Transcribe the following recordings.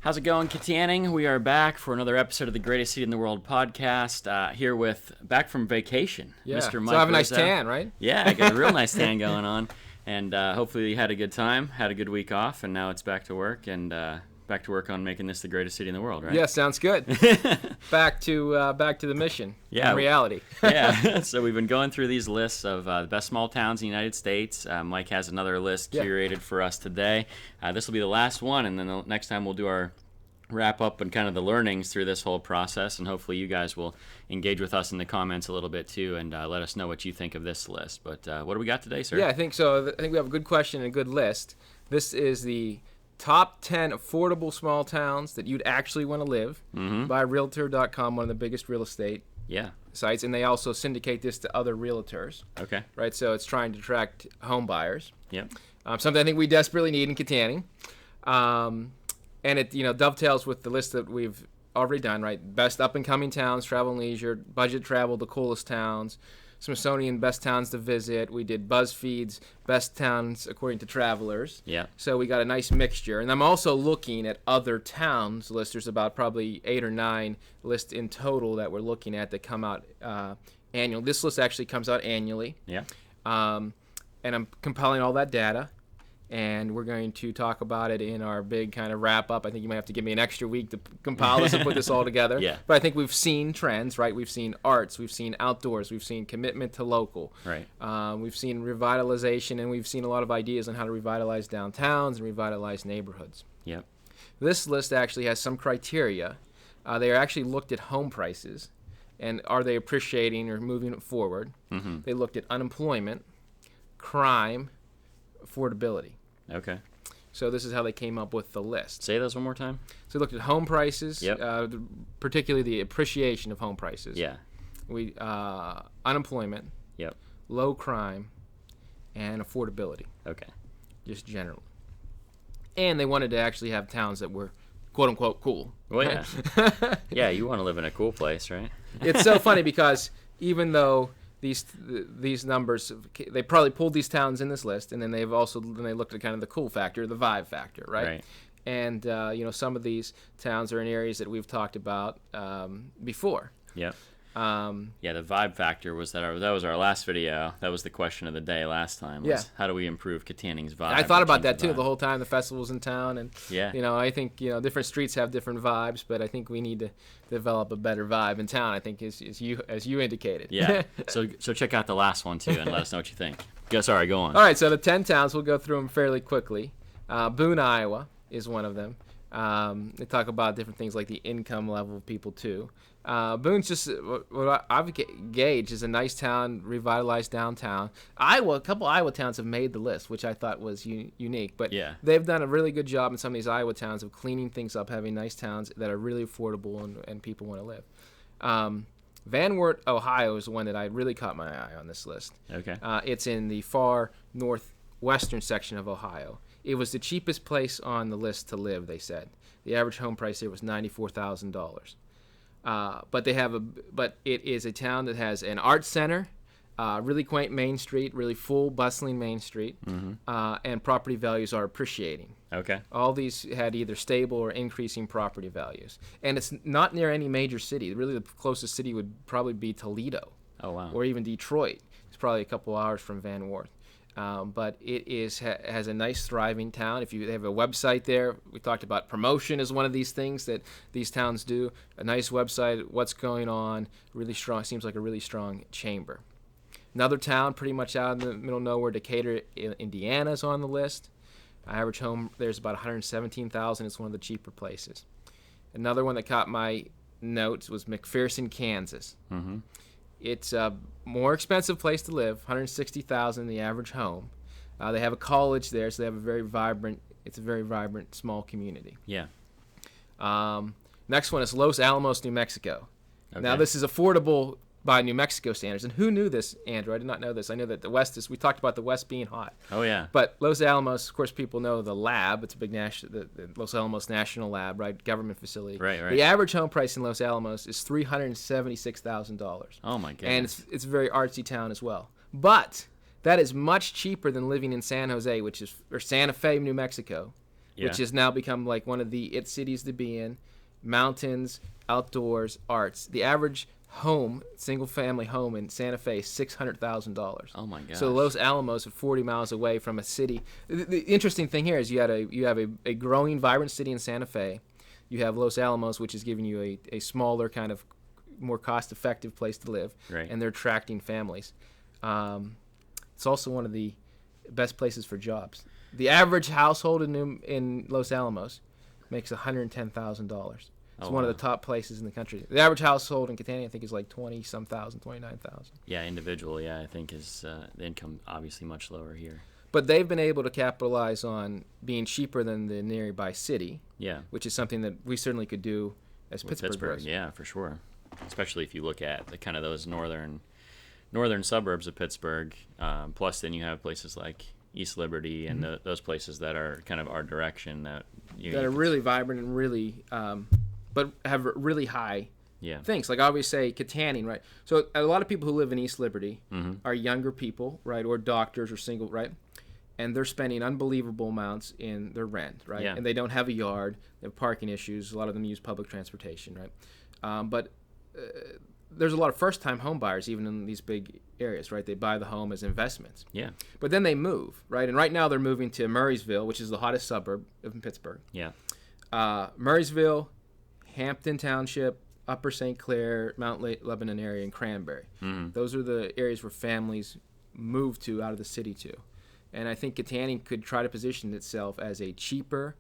How's it going, Kittanning? We are back for another episode of the Greatest City in the World podcast. Here back from vacation, Mr. Mike. So I have a nice Rizzo. tan, right? Yeah, I got a real nice tan going on. And hopefully you had a good time, had a good week off, and now it's back to work on making this the greatest city in the world, right? Yeah, sounds good. back to the mission. Yeah, in reality. Yeah. So we've been going through these lists of the best small towns in the United States. Mike has another list curated for us today. This will be the last one, and then the next time we'll do our wrap up and kind of the learnings through this whole process, and hopefully you guys will engage with us in the comments a little bit too, and let us know what you think of this list. But what do we got today, sir? Yeah, I think so. I think we have a good question and a good list. This is the top 10 affordable small towns that you'd actually want to live by Realtor.com, one of the biggest real estate sites, and they also syndicate this to other realtors. Okay. Right, so it's trying to attract home buyers. Yep. Something I think we desperately need in Kittanning. And it dovetails with the list that we've already done, right? Best up-and-coming towns, travel and leisure, budget travel, the coolest towns, Smithsonian best towns to visit. We did BuzzFeed's best towns according to travelers. Yeah. So we got a nice mixture. And I'm also looking at other towns lists. There's about probably 8 or 9 lists in total that we're looking at that come out annually. This list actually comes out annually. Yeah. And I'm compiling all that data. And we're going to talk about it in our big kind of wrap-up. I think you might have to give me an extra week to compile this and put this all together. Yeah. But I think we've seen trends, right? We've seen arts, we've seen outdoors, we've seen commitment to local. Right. We've seen revitalization, and we've seen a lot of ideas on how to revitalize downtowns and revitalize neighborhoods. Yep. This list actually has some criteria. They are actually looked at home prices, and are they appreciating or moving forward? Mm-hmm. They looked at unemployment, crime, affordability. Okay. So this is how they came up with the list. Say those one more time. So we looked at home prices, Yep. Particularly the appreciation of home prices. Yeah. We unemployment, Yep. low crime, and affordability, Okay. just generally. And they wanted to actually have towns that were quote unquote cool. Well, yeah. Yeah, you want to live in a cool place, right? It's so funny because even though these numbers, they probably pulled these towns in this list, and then they looked at kind of the cool factor, the vibe factor, right? Right. And some of these towns are in areas that we've talked about before. Yep. Yeah, the vibe factor was that was our last video. That was the question of the day last time. How do we improve Kittanning's vibe? I thought about that too the whole time. The festival's in town, and I think different streets have different vibes, but I think we need to develop a better vibe in town. I think as you indicated. Yeah. So check out the last one too, and let us know what you think. Go on. All right. So the 10 towns, we'll go through them fairly quickly. Boone, Iowa is one of them. They talk about different things like the income level of people too. Boone's just what I've gauged is a nice town, revitalized downtown. A couple Iowa towns have made the list, which I thought was unique. But they've done a really good job in some of these Iowa towns of cleaning things up, having nice towns that are really affordable and people want to live. Van Wert, Ohio is the one that I really caught my eye on this list. Okay. It's in the far northwestern section of Ohio. It was the cheapest place on the list to live, they said. The average home price there was $94,000. But it is a town that has an art center, really quaint Main Street, really full, bustling Main Street, and property values are appreciating. Okay. All these had either stable or increasing property values. And it's not near any major city. Really, the closest city would probably be Toledo. Oh, wow. Or even Detroit. It's probably a couple hours from Van Wert. But it has a nice, thriving town. If they have a website there, we talked about promotion is one of these things that these towns do. A nice website, what's going on, really strong. Seems like a really strong chamber. Another town, pretty much out in the middle of nowhere, Decatur, Indiana, is on the list. Average home there's about $117,000. It's one of the cheaper places. Another one that caught my notes was McPherson, Kansas. Mm-hmm. It's a more expensive place to live, $160,000 the average home. They have a college there, so they have a very vibrant small community. Yeah. Next one is Los Alamos, New Mexico. Okay. Now this is affordable by New Mexico standards. And who knew this, Andrew? I did not know this. I know that the West we talked about the West being hot. Oh, yeah. But Los Alamos, of course, people know the lab. It's a big the Los Alamos National Lab, right? Government facility. Right. The average home price in Los Alamos is $376,000. Oh, my goodness. And it's a very artsy town as well. But that is much cheaper than living in San Jose, or Santa Fe, New Mexico, which has now become like one of the it cities to be in. Mountains, outdoors, arts. The average home, single-family home in Santa Fe, is $600,000. Oh my gosh. So Los Alamos, 40 miles away from a city. The interesting thing here is you have a growing, vibrant city in Santa Fe. You have Los Alamos, which is giving you a smaller, kind of more cost-effective place to live, right. And they're attracting families. It's also one of the best places for jobs. The average household in Los Alamos makes $110,000. It's one of the top places in the country. The average household in Kittanning, I think, is like 20-some thousand, 29,000. Yeah, individual, I think is the income obviously much lower here. But they've been able to capitalize on being cheaper than the nearby city. Yeah. Which is something that we certainly could do as Pittsburgh does. Yeah, for sure. Especially if you look at the kind of those northern suburbs of Pittsburgh. Plus, then you have places like East Liberty and those places that are kind of our direction that are really vibrant and really, but have really high things. Like I always say, Kittanning, right? So a lot of people who live in East Liberty are younger people, right, or doctors or single, right? And they're spending unbelievable amounts in their rent, right? Yeah. And they don't have a yard. They have parking issues. A lot of them use public transportation, right? But there's a lot of first-time home buyers even in these big areas, right? They buy the home as investments. Yeah. But then they move, right? And right now they're moving to Murraysville, which is the hottest suburb of Pittsburgh. Yeah. Murraysville, Hampton Township, Upper St. Clair, Mount Lebanon area, and Cranberry. Those are the areas where families move to out of the city to. And I think Kittanning could try to position itself as a cheaper,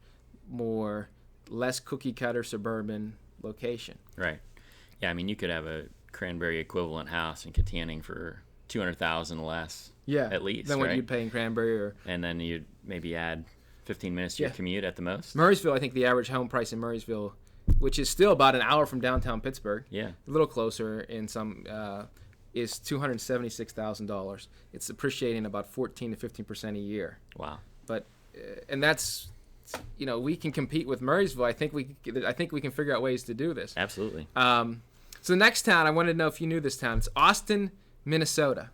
less cookie-cutter suburban location. Right. Yeah, I mean, you could have a Cranberry equivalent house in Kittanning for $200,000 less, at least, than what you'd pay in Cranberry. And then you'd maybe add 15 minutes to your commute at the most. Murraysville, I think the average home price in Murraysville, which is still about an hour from downtown Pittsburgh, a little closer in some, is $276,000. It's appreciating about 14 to 15% a year. Wow. But and that's, we can compete with Murraysville. I think we can figure out ways to do this. Absolutely. So the next town, I wanted to know if you knew this town. It's Austin, Minnesota.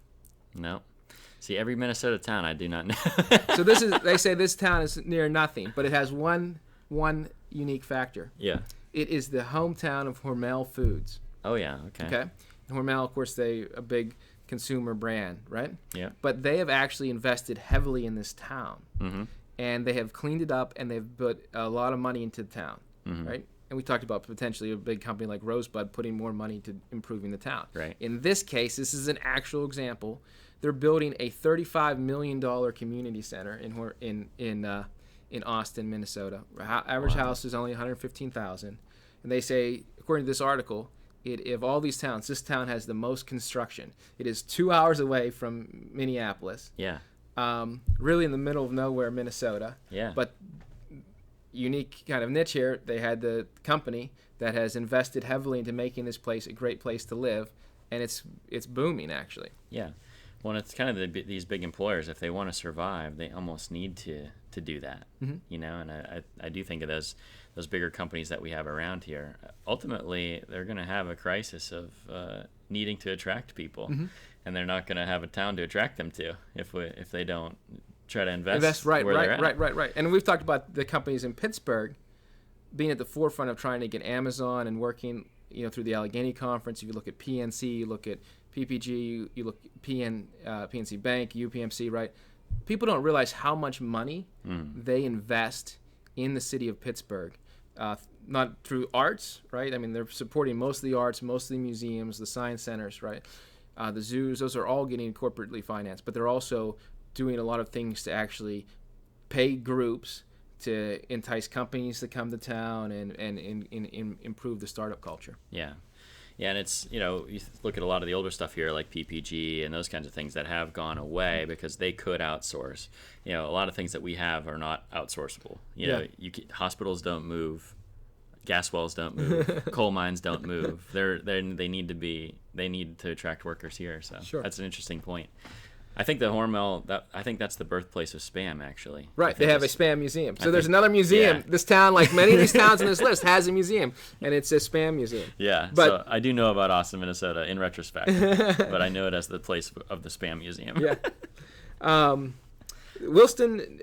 No. See, every Minnesota town I do not know. So they say this town is near nothing, but it has one unique factor. Yeah. It is the hometown of Hormel Foods. Oh yeah, okay. And Hormel, of course, a big consumer brand, right? Yeah. But they have actually invested heavily in this town. Mm-hmm. And they have cleaned it up, and they've put a lot of money into the town, mm-hmm. right? And we talked about potentially a big company like Rosebud putting more money to improving the town. Right. In this case, this is an actual example. They're building a $35 million community center in Austin, Minnesota. Average house is only $115,000, and they say, according to this article, of all these towns, this town has the most construction. It is 2 hours away from Minneapolis. Yeah. Really in the middle of nowhere, Minnesota. Yeah. But unique kind of niche here. They had the company that has invested heavily into making this place a great place to live, and it's booming actually. Yeah. Well, it's kind of these big employers. If they want to survive, they almost need to do that. Mm-hmm. And I do think of those bigger companies that we have around here. Ultimately, they're going to have a crisis of needing to attract people, mm-hmm. and they're not going to have a town to attract them to if they don't try to invest right. And we've talked about the companies in Pittsburgh being at the forefront of trying to get Amazon and working, through the Allegheny Conference. If you look at PNC, you look at PPG, you look at PNC Bank, UPMC, right? People don't realize how much money they invest in the city of Pittsburgh, not through arts, right? I mean, they're supporting most of the arts, most of the museums, the science centers, right? The zoos, those are all getting corporately financed, but they're also doing a lot of things to actually pay groups to entice companies to come to town and improve the startup culture. Yeah. Yeah, and it's, you look at a lot of the older stuff here, like PPG and those kinds of things that have gone away because they could outsource. A lot of things that we have are not outsourceable. Hospitals don't move, gas wells don't move, coal mines don't move. They need to attract workers here. So sure. That's an interesting point. I think the Hormel, I think that's the birthplace of Spam, actually. Right, they have a Spam museum. So there's another museum. Yeah. This town, like many of these towns on this list, has a museum, and it's a Spam museum. Yeah, so I do know about Austin, Minnesota, in retrospect, but I know it as the place of the Spam museum. Yeah. Williston,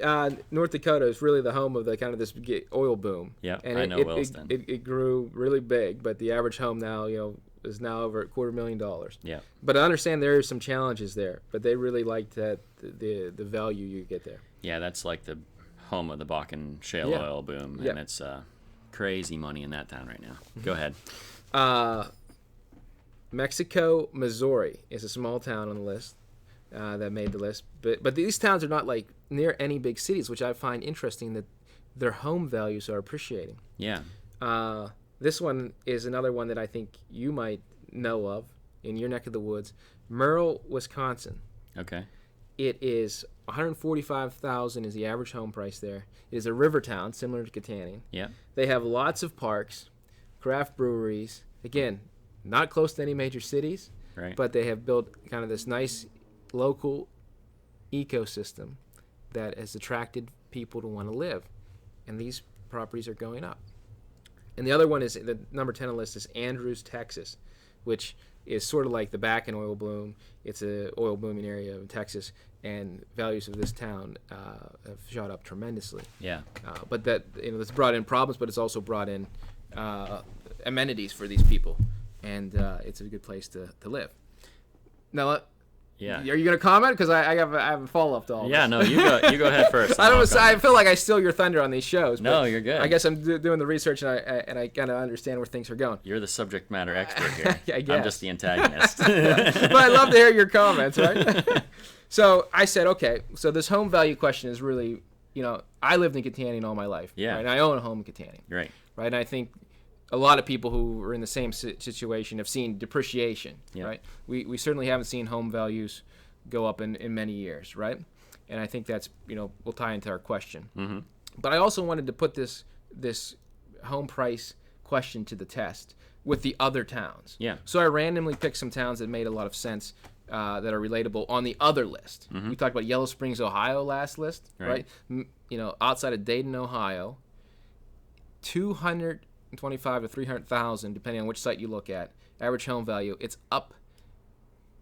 North Dakota is really the home of the kind of this oil boom. Yeah, and I know Williston. It grew really big, but the average home now, is now over $250,000. Yeah. But I understand there are some challenges there, but they really like that the value you get there. Yeah, that's like the home of the Bakken shale oil boom, and it's crazy money in that town right now. Go ahead. Mexico, Missouri is a small town on the list that made the list, but these towns are not like near any big cities, which I find interesting that their home values are appreciating. Yeah. This one is another one that I think you might know of in your neck of the woods, Merle, Wisconsin. Okay. It is $145,000 is the average home price there. It is a river town, similar to Kittanning. Yeah. They have lots of parks, craft breweries. Again, not close to any major cities, Right. but they have built kind of this nice local ecosystem that has attracted people to want to live. And these properties are going up. And the other one is, the number 10 on the list is Andrews, Texas, which is sort of like the Bakken oil boom. It's an oil booming area in Texas, and values of this town have shot up tremendously. Yeah. But that, it's brought in problems, but it's also brought in amenities for these people, and it's a good place to live. Now, Yeah. are you going to comment? Because I have a follow-up to all this. Yeah, no, you go ahead first. I feel like I steal your thunder on these shows. No, but you're good. I guess I'm doing the research, and I kind of understand where things are going. You're the subject matter expert here. I guess. I'm just the antagonist. But I love to hear your comments, right? So I said, okay, so this home value question is really, I lived in Kittanning all my life. Yeah. Right? And I own a home in Kittanning. Right. Right? And I think a lot of people who are in the same situation have seen depreciation. Yeah. Right? We certainly haven't seen home values go up in many years, right? And I think that's, will tie into our question. Mm-hmm. But I also wanted to put this home price question to the test with the other towns. Yeah. So I randomly picked some towns that made a lot of sense that are relatable on the other list. Mm-hmm. We talked about Yellow Springs, Ohio last list, right? Outside of Dayton, Ohio, 225 to 300,000, depending on which site you look at. Average home value, it's up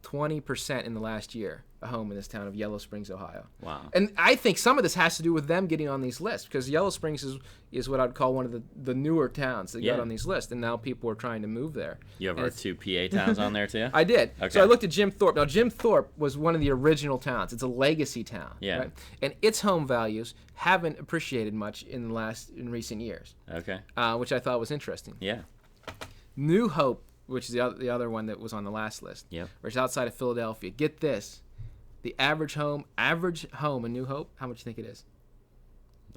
20% in the last year, a home in this town of Yellow Springs, Ohio. Wow. And I think some of this has to do with them getting on these lists, because Yellow Springs is what I'd call one of the newer towns that got on these lists, and now people are trying to move there. You have our 2 PA towns on there too? I did. Okay. So I looked at Jim Thorpe. Now, Jim Thorpe was one of the original towns. It's a legacy town. Yeah. Right? And its home values haven't appreciated much in recent years. Okay. Which I thought was interesting. Yeah. New Hope, which is the other one that was on the last list, Yep. which is outside of Philadelphia. Get this. The average home in New Hope, how much do you think it is?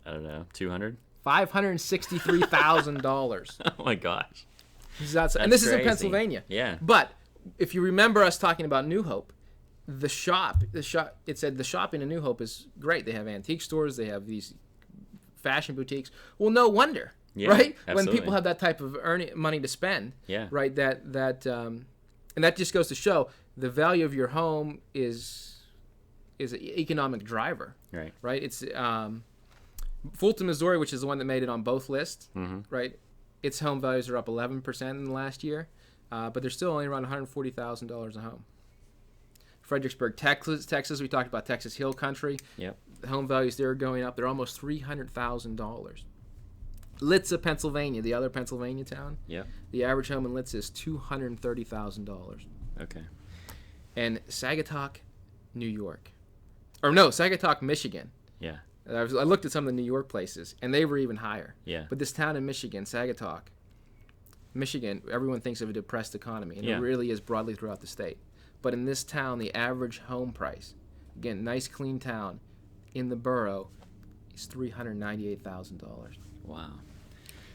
I don't know. 200? $563,000. Oh my gosh. This is outside, and That's this is in crazy. Pennsylvania. Yeah. But if you remember us talking about New Hope, it said the shopping in New Hope is great. They have antique stores. They have these fashion boutiques. Well, no wonder, right? Absolutely. When people have that type of money to spend, right? And that just goes to show the value of your home is an economic driver, Right. right? It's Fulton, Missouri, which is the one that made it on both lists, Mm-hmm. right? Its home values are up 11% in the last year, but they're still only around $140,000 a home. Fredericksburg, Texas. We talked about Texas Hill Country. Yep. The home values there are going up. They're almost $300,000. Litza, Pennsylvania, the other Pennsylvania town. Yep. The average home in Litza is $230,000. Okay. And Sagatuck, New York. Or no, Sagatuck, Michigan. Yeah. I looked at some of the New York places, and they were even higher. Yeah. But this town in Michigan, Sagatuck, Michigan, everyone thinks of a depressed economy, and it really is broadly throughout the state. But in this town, the average home price, again, nice, clean town, in the borough, is $398,000. Wow.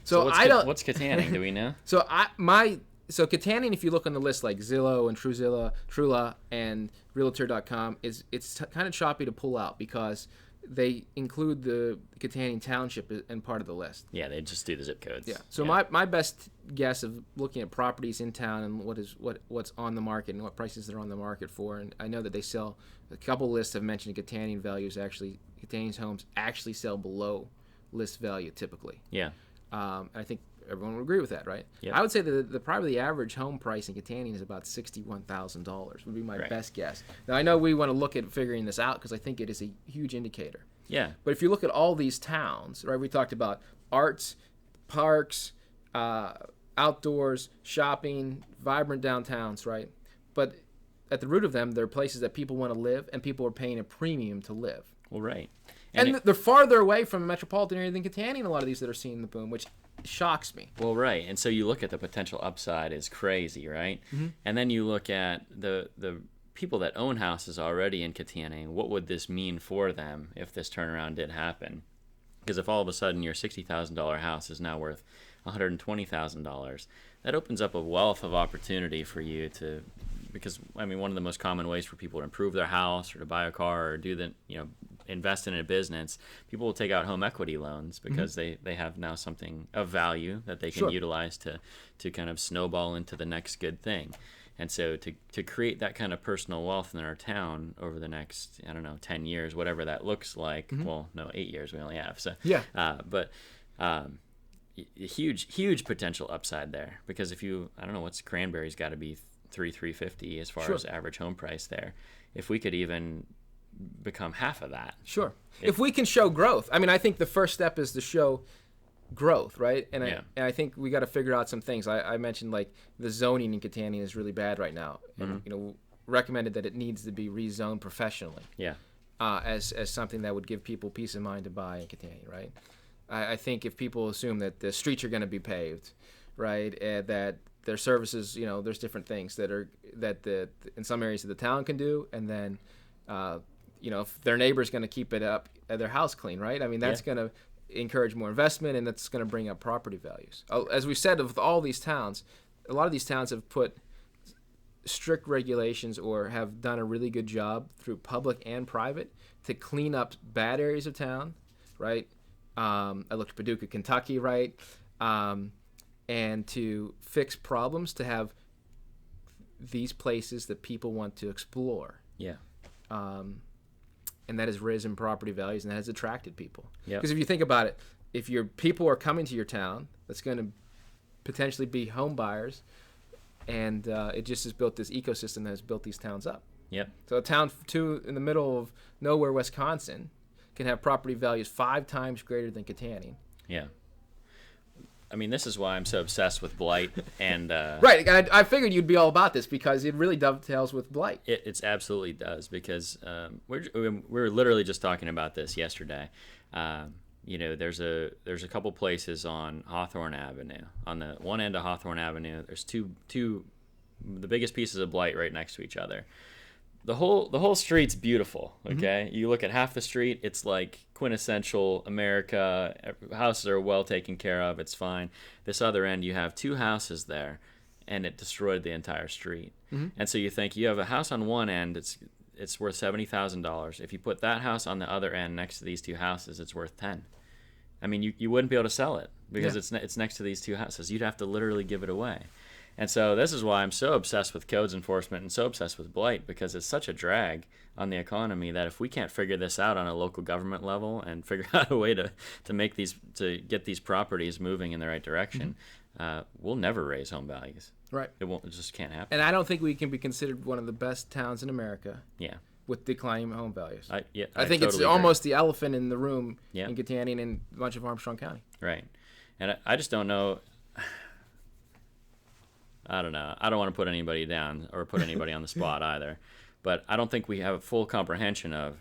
So what's Kittanning? Do we know? So Kittanning, if you look on the list like Zillow and Trula and Realtor.com, it's kind of choppy to pull out because they include the Kittanning Township in part of the list. Yeah, they just do the zip codes. Yeah. So my best guess of looking at properties in town and what's on the market and what prices they're on the market for, and I know that they sell. A couple lists have mentioned Kittanning values Kittanning's homes actually sell below list value typically. Yeah. I think everyone would agree with that, right? Yep. I would say that probably the average home price in Kittanning is about $61,000 would be my best guess. Now, I know we want to look at figuring this out because I think it is a huge indicator. Yeah. But if you look at all these towns, right, we talked about arts, parks, outdoors, shopping, vibrant downtowns, right? But at the root of them, they're places that people want to live and people are paying a premium to live. Well, right. And they're farther away from a metropolitan area than Kittanning, a lot of these that are seeing the boom, which shocks me. Well, right. And so you look at the potential upside is crazy, right? Mm-hmm. And then you look at the people that own houses already in Kittanning. What would this mean for them if this turnaround did happen? Because if all of a sudden your $60,000 house is now worth $120,000, that opens up a wealth of opportunity for you to, because I mean, one of the most common ways for people to improve their house or to buy a car or do the, invest in a business, people will take out home equity loans because they have now something of value that they can utilize to kind of snowball into the next good thing. And so to create that kind of personal wealth in our town over the next, 10 years, whatever that looks like. Well, no, 8 years we only have. So but huge potential upside there, because if you, I don't know, what's Cranberry's got to be $350 as far as average home price there. If we could even become half of that. Sure. If we can show growth. I mean, I think the first step is to show growth, right? And I think we got to figure out some things. I mentioned like the zoning in Kittanning is really bad right now, and recommended that it needs to be rezoned professionally. Yeah. As something that would give people peace of mind to buy in Kittanning, right? I think if people assume that the streets are going to be paved, right, that their services, there's different things that in some areas of the town can do, and then if their neighbor's going to keep it up, their house clean, right? I mean, that's going to encourage more investment, and that's going to bring up property values. As we said, with all these towns, a lot of these towns have put strict regulations or have done a really good job through public and private to clean up bad areas of town, right? I looked at Paducah, Kentucky, right? And to fix problems, to have these places that people want to explore. Yeah. And that has risen property values, and that has attracted people. Yep. Because if you think about it, if your people are coming to your town, that's going to potentially be home buyers, and it just has built this ecosystem that has built these towns up. Yep. So a town in the middle of nowhere, Wisconsin, can have property values 5 times greater than Kittanning. Yeah. I mean, this is why I'm so obsessed with Blight. And right. I figured you'd be all about this because it really dovetails with Blight. It absolutely does, because we're literally just talking about this yesterday. There's a couple places on Hawthorne Avenue. On the one end of Hawthorne Avenue, there's two the biggest pieces of Blight right next to each other. The whole street's beautiful, okay? You look at half the street, it's like quintessential America. Houses are well taken care of, it's fine. This other end, you have 2 houses there, and it destroyed the entire street. And so you think you have a house on one end, it's worth $70,000. If you put that house on the other end next to these 2 houses, it's worth 10. I mean, you wouldn't be able to sell it because it's next to these 2 houses. You'd have to literally give it away. And so this is why I'm so obsessed with codes enforcement and so obsessed with Blight, because it's such a drag on the economy that if we can't figure this out on a local government level and figure out a way to get these properties moving in the right direction, we'll never raise home values. Right. It just can't happen. And I don't think we can be considered one of the best towns in America. Yeah. With declining home values. I think totally it's agree. Almost the elephant in the room Yeah. in Kittanning and much of Armstrong County. Right. And I just don't know. I don't know. I don't want to put anybody down or put anybody on the spot either. But I don't think we have a full comprehension of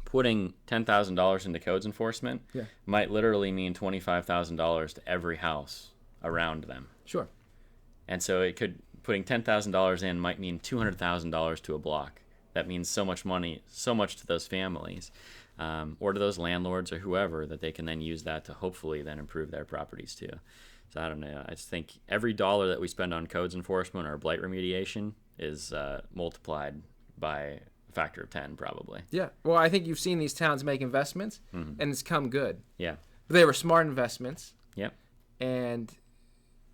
putting $10,000 into codes enforcement might literally mean $25,000 to every house around them. Sure. And so putting $10,000 in might mean $200,000 to a block. That means so much money, so much to those families, or to those landlords or whoever, that they can then use that to hopefully then improve their properties too. So I don't know. I just think every dollar that we spend on codes enforcement or blight remediation is multiplied by a factor of 10 probably. Yeah. Well, I think you've seen these towns make investments, and it's come good. Yeah. But they were smart investments. Yep. And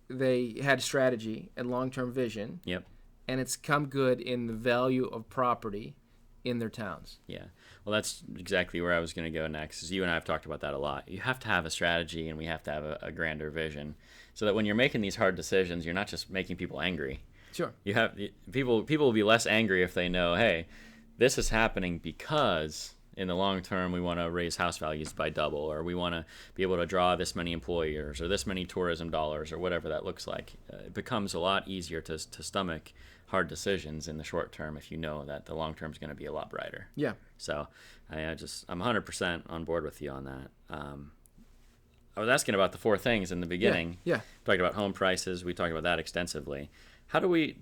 they had strategy and long-term vision. Yep. And it's come good in the value of property in their towns. Yeah. Well, that's exactly where I was going to go next, is you and I have talked about that a lot. You have to have a strategy, and we have to have a grander vision, so that when you're making these hard decisions, you're not just making people angry. Sure. You have people will be less angry if they know, hey, this is happening because in the long term we want to raise house values by double, or we want to be able to draw this many employers or this many tourism dollars, or whatever that looks like. It becomes a lot easier to stomach hard decisions in the short term if you know that the long term is going to be a lot brighter. Yeah. So I'm 100% on board with you on that. I was asking about the four things in the beginning. Yeah. Talked about home prices. We talked about that extensively. How do we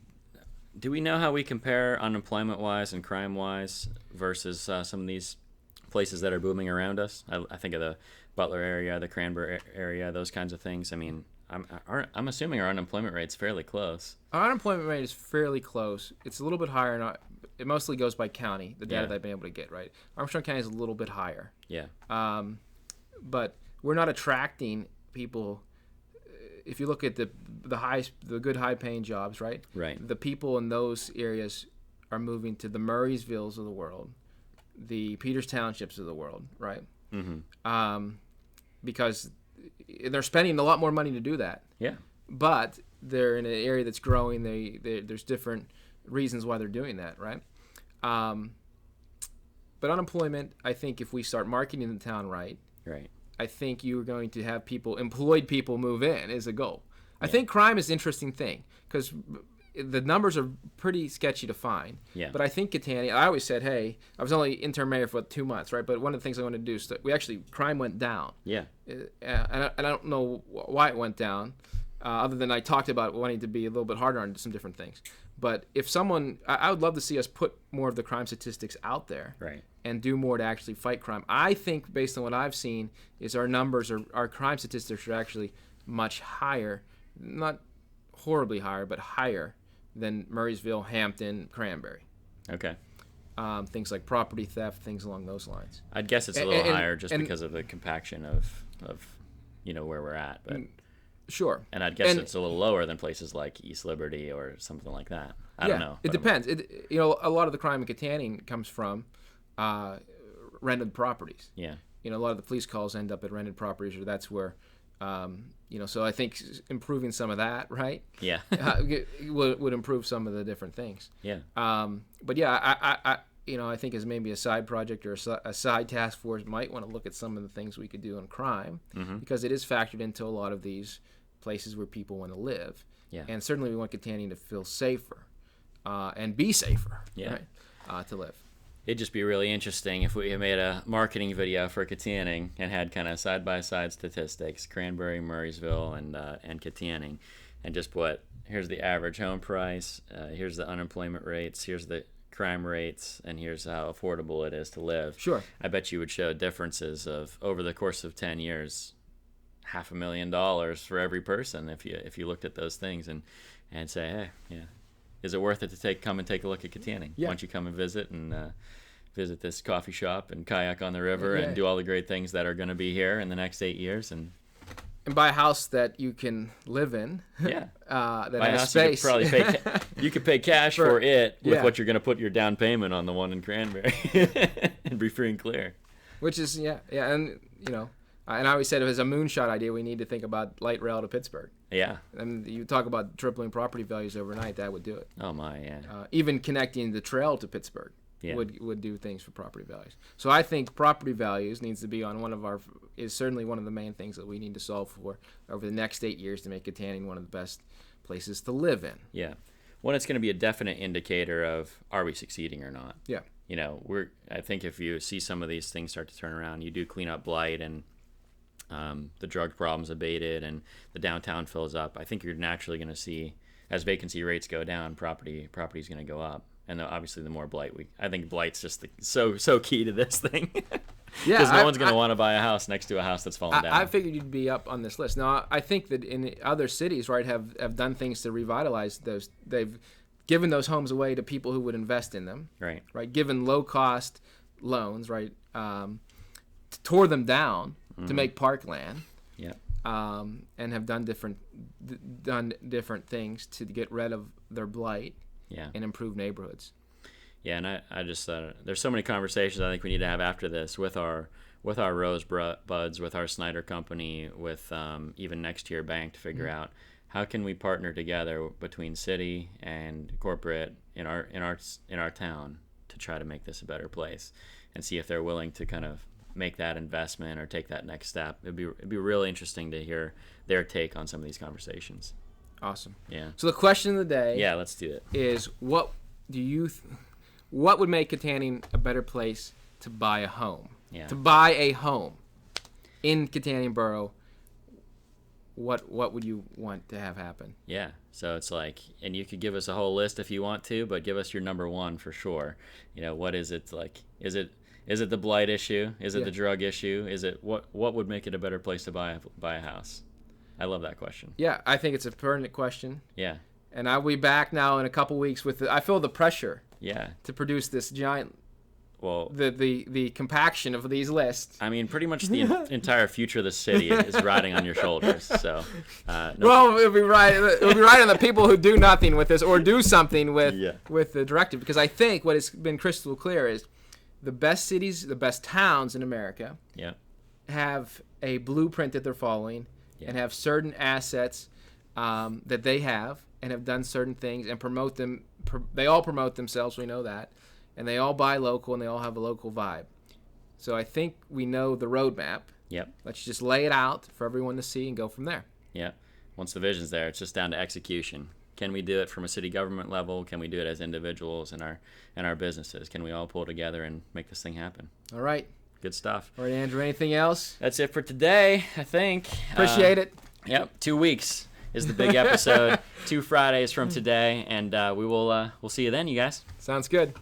know how we compare unemployment-wise and crime-wise versus some of these places that are booming around us? I think of the Butler area, the Cranberry area, those kinds of things. I mean, I'm assuming our unemployment rate's fairly close. Our unemployment rate is fairly close. It's a little bit higher. It mostly goes by county, the data that I've been able to get, right? Armstrong County is a little bit higher. Yeah. But we're not attracting people. If you look at the good high-paying jobs, right? Right. The people in those areas are moving to the Murraysvilles of the world, the Peters Townships of the world, right? Mm-hmm. Because they're spending a lot more money to do that. Yeah. But they're in an area that's growing. There's different reasons why they're doing that, right? But unemployment, I think, if we start marketing the town right. I think you're going to have employed people move in is a goal. I think crime is an interesting thing because the numbers are pretty sketchy to find. Yeah. But I think Kittanning, I always said, hey, I was only interim mayor for 2 months, right? But one of the things I wanted to do is crime went down. Yeah. And I don't know why it went down, other than I talked about wanting to be a little bit harder on some different things. But if I would love to see us put more of the crime statistics out there. Right. And do more to actually fight crime. I think, based on what I've seen, is our crime statistics are actually much higher, not horribly higher, but higher than Murraysville, Hampton, Cranberry. Okay. Things like property theft, things along those lines. I'd guess it's a little higher just because of the compaction of where we're at, but sure. And I'd guess it's a little lower than places like East Liberty or something like that. I don't know. It depends. A lot of the crime in Kittanning comes from rented properties. Yeah. A lot of the police calls end up at rented properties, or that's where, so I think improving some of that, right? Yeah. would improve some of the different things. Yeah. But yeah, I think as maybe a side project or a side task force might want to look at some of the things we could do on crime, because it is factored into a lot of these places where people want to live. Yeah. And certainly we want Kittanning to feel safer and be safer, right, to live. It'd just be really interesting if we made a marketing video for Kittanning and had kind of side-by-side statistics, Cranberry, Murraysville, and Kittanning, and just here's the average home price, here's the unemployment rates, here's the crime rates, and here's how affordable it is to live. Sure. I bet you would show differences of, over the course of 10 years, $500,000 for every person if you looked at those things and say, hey, yeah, is it worth it to come and take a look at Kittanning? Yeah. Why don't you come and visit visit this coffee shop and kayak on the river and do all the great things that are going to be here in the next 8 years and buy a house that you can live in. Yeah. That buy has space. You could pay cash for it with what you're going to put your down payment on the one in Cranberry and be free and clear. Which is and and I always said if it's a moonshot idea, we need to think about light rail to Pittsburgh. Yeah. And you talk about tripling property values overnight, that would do it. Oh my, yeah. Even connecting the trail to Pittsburgh would do things for property values. So I think property values needs to be on is certainly one of the main things that we need to solve for over the next 8 years to make Kittanning one of the best places to live in. Yeah. One, it's going to be a definite indicator of are we succeeding or not. Yeah. I think if you see some of these things start to turn around, you do clean up Blight and the drug problems abated and the downtown fills up, I think you're naturally going to see, as vacancy rates go down, property's going to go up. And obviously the more Blight I think Blight's just so key to this thing. Because no one's going to want to buy a house next to a house that's fallen down. I figured you'd be up on this list. Now, I think that in other cities, right, have done things to revitalize those. They've given those homes away to people who would invest in them. Right. Right. Given low-cost loans, right, tore them down to make parkland. Yeah. And have done different things to get rid of their blight and improve neighborhoods. Yeah, and I just there's so many conversations I think we need to have after this with our Rosebuds, with our Snyder Company, with even Next Year Bank to figure out how can we partner together between city and corporate in our town to try to make this a better place, and see if they're willing to kind of make that investment or take that next step. It'd be really interesting to hear their take on some of these conversations. Awesome. Yeah. So the question of the day. Yeah, let's do it. Is what what would make Kittanning a better place to buy a home? Yeah. To buy a home in Kittanning Borough, what would you want to have happen? Yeah. So it's like, and you could give us a whole list if you want to, but give us your number one for sure. What is it like? Is it the blight issue? Is it the drug issue? Is it what would make it a better place to buy a house? I love that question. Yeah, I think it's a pertinent question. Yeah. And I'll be back now in a couple weeks with I feel the pressure. Yeah. To produce this giant. Well, the compaction of these lists. I mean, pretty much the entire future of the city is riding on your shoulders. So, well, it'll be right on the people who do nothing with this or do something with the directive. Because I think what has been crystal clear is the best cities, the best towns in America, have a blueprint that they're following and have certain assets that they have and have done certain things and promote them. They all promote themselves. We know that. And they all buy local, and they all have a local vibe. So I think we know the roadmap. Yep. Let's just lay it out for everyone to see and go from there. Yeah. Once the vision's there, it's just down to execution. Can we do it from a city government level? Can we do it as individuals and our businesses? Can we all pull together and make this thing happen? All right. Good stuff. All right, Andrew, anything else? That's it for today, I think. Appreciate it. Yep. 2 weeks is the big episode. 2 Fridays from today, and we'll see you then, you guys. Sounds good.